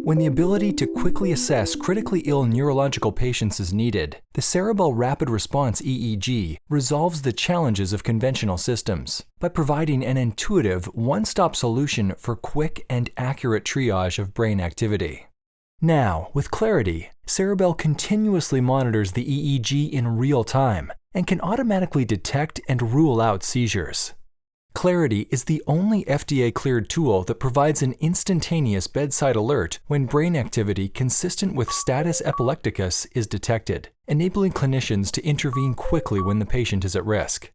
When the ability to quickly assess critically ill neurological patients is needed, the Ceribell Rapid Response EEG resolves the challenges of conventional systems by providing an intuitive, one-stop solution for quick and accurate triage of brain activity. Now, with Clarity, Ceribell continuously monitors the EEG in real time and can automatically detect and rule out seizures. Clarity is the only FDA-cleared tool that provides an instantaneous bedside alert when brain activity consistent with status epilepticus is detected, enabling clinicians to intervene quickly when the patient is at risk.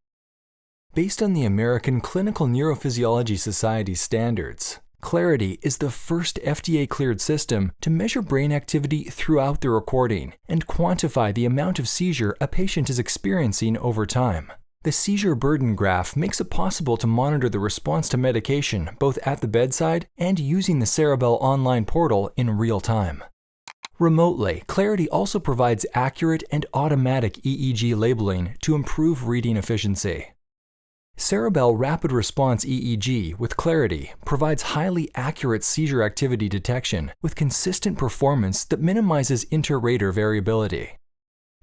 Based on the American Clinical Neurophysiology Society standards, Clarity is the first FDA-cleared system to measure brain activity throughout the recording and quantify the amount of seizure a patient is experiencing over time. The seizure burden graph makes it possible to monitor the response to medication both at the bedside and using the Ceribell online portal in real time. Remotely, Clarity also provides accurate and automatic EEG labeling to improve reading efficiency. Ceribell Rapid Response EEG with Clarity provides highly accurate seizure activity detection with consistent performance that minimizes inter-rater variability.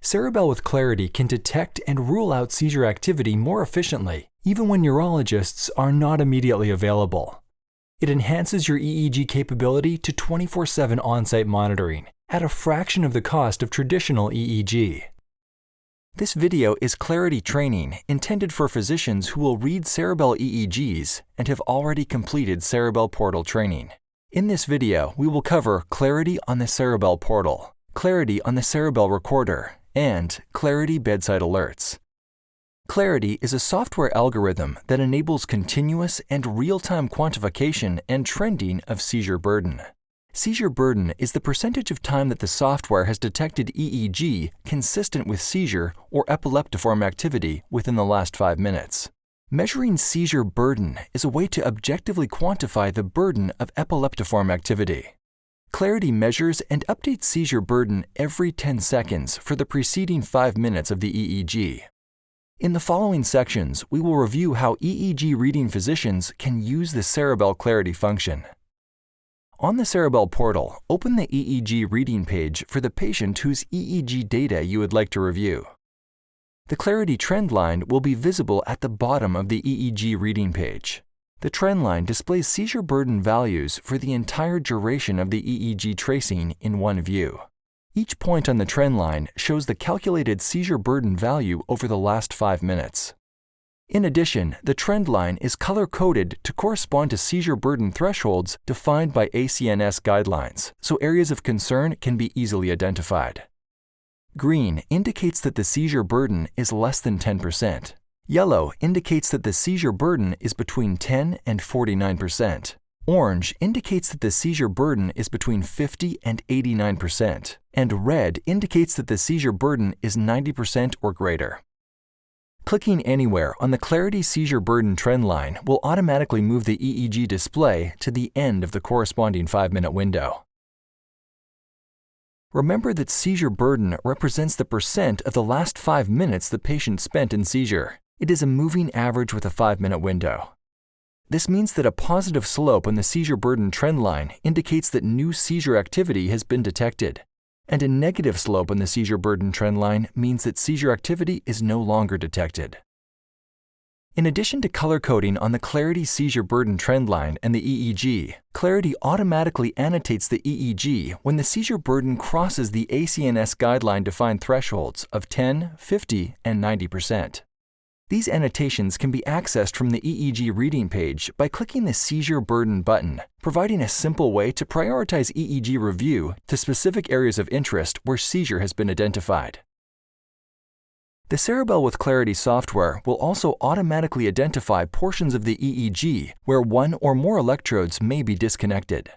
Ceribell with Clarity can detect and rule out seizure activity more efficiently, even when neurologists are not immediately available. It enhances your EEG capability to 24/7 on-site monitoring at a fraction of the cost of traditional EEG. This video is Clarity training intended for physicians who will read Ceribell EEGs and have already completed Ceribell portal training. In this video, we will cover Clarity on the Ceribell portal, Clarity on the Ceribell recorder, and Clarity bedside alerts. Clarity is a software algorithm that enables continuous and real-time quantification and trending of seizure burden. Seizure burden is the percentage of time that the software has detected EEG consistent with seizure or epileptiform activity within the last 5 minutes. Measuring seizure burden is a way to objectively quantify the burden of epileptiform activity. Clarity measures and updates seizure burden every 10 seconds for the preceding 5 minutes of the EEG. In the following sections, we will review how EEG reading physicians can use the Ceribell Clarity function. On the Ceribell portal, open the EEG reading page for the patient whose EEG data you would like to review. The Clarity trend line will be visible at the bottom of the EEG reading page. The trend line displays seizure burden values for the entire duration of the EEG tracing in one view. Each point on the trend line shows the calculated seizure burden value over the last 5 minutes. In addition, the trend line is color-coded to correspond to seizure burden thresholds defined by ACNS guidelines, so areas of concern can be easily identified. Green indicates that the seizure burden is less than 10%. Yellow indicates that the seizure burden is between 10 and 49%. Orange indicates that the seizure burden is between 50 and 89%. And red indicates that the seizure burden is 90% or greater. Clicking anywhere on the Clarity seizure burden trend line will automatically move the EEG display to the end of the corresponding 5-minute window. Remember that seizure burden represents the percent of the last 5 minutes the patient spent in seizure. It is a moving average with a 5-minute window. This means that a positive slope on the seizure burden trend line indicates that new seizure activity has been detected, and a negative slope on the seizure burden trend line means that seizure activity is no longer detected. In addition to color coding on the Clarity seizure burden trend line and the EEG, Clarity automatically annotates the EEG when the seizure burden crosses the ACNS guideline-defined thresholds of 10, 50, and 90%. These annotations can be accessed from the EEG reading page by clicking the Seizure Burden button, providing a simple way to prioritize EEG review to specific areas of interest where seizure has been identified. The Ceribell with Clarity software will also automatically identify portions of the EEG where one or more electrodes may be disconnected.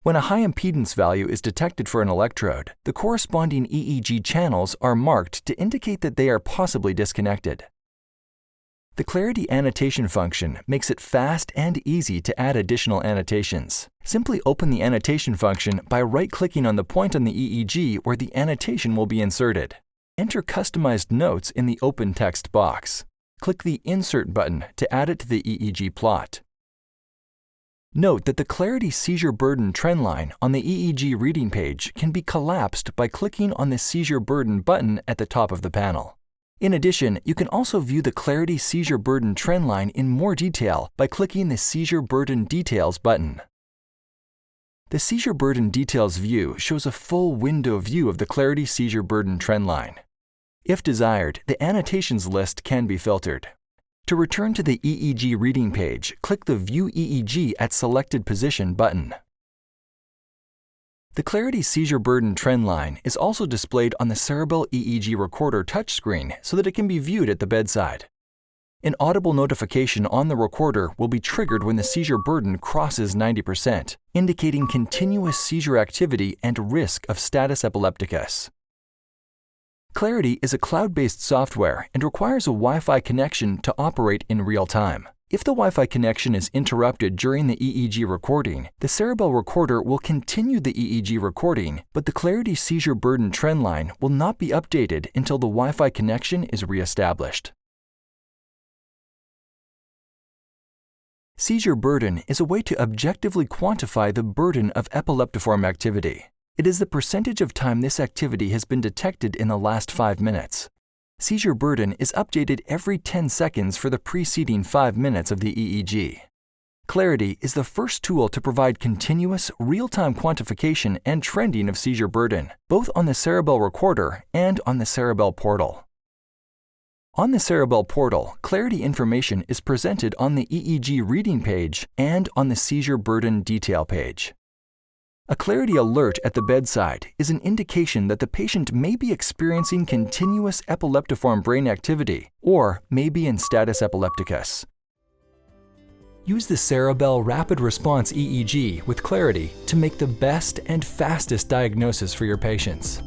When a high impedance value is detected for an electrode, the corresponding EEG channels are marked to indicate that they are possibly disconnected. The Clarity annotation function makes it fast and easy to add additional annotations. Simply open the annotation function by right-clicking on the point on the EEG where the annotation will be inserted. Enter customized notes in the open text box. Click the Insert button to add it to the EEG plot. Note that the Clarity Seizure Burden trendline on the EEG reading page can be collapsed by clicking on the Seizure Burden button at the top of the panel. In addition, you can also view the Clarity Seizure Burden trendline in more detail by clicking the Seizure Burden Details button. The Seizure Burden Details view shows a full window view of the Clarity Seizure Burden trendline. If desired, the annotations list can be filtered. To return to the EEG reading page, click the View EEG at Selected Position button. The Clarity Seizure Burden trendline is also displayed on the Ceribell EEG recorder touchscreen so that it can be viewed at the bedside. An audible notification on the recorder will be triggered when the seizure burden crosses 90%, indicating continuous seizure activity and risk of status epilepticus. Clarity is a cloud-based software and requires a Wi-Fi connection to operate in real time. If the Wi-Fi connection is interrupted during the EEG recording, the Ceribell recorder will continue the EEG recording, but the Clarity Seizure Burden trendline will not be updated until the Wi-Fi connection is re-established. Seizure burden is a way to objectively quantify the burden of epileptiform activity. It is the percentage of time this activity has been detected in the last 5 minutes. Seizure burden is updated every 10 seconds for the preceding 5 minutes of the EEG. Clarity is the first tool to provide continuous, real-time quantification and trending of seizure burden, both on the Ceribell recorder and on the Ceribell portal. On the Ceribell portal, Clarity information is presented on the EEG reading page and on the seizure burden detail page. A Clarity alert at the bedside is an indication that the patient may be experiencing continuous epileptiform brain activity or may be in status epilepticus. Use the Ceribell Rapid Response EEG with Clarity to make the best and fastest diagnosis for your patients.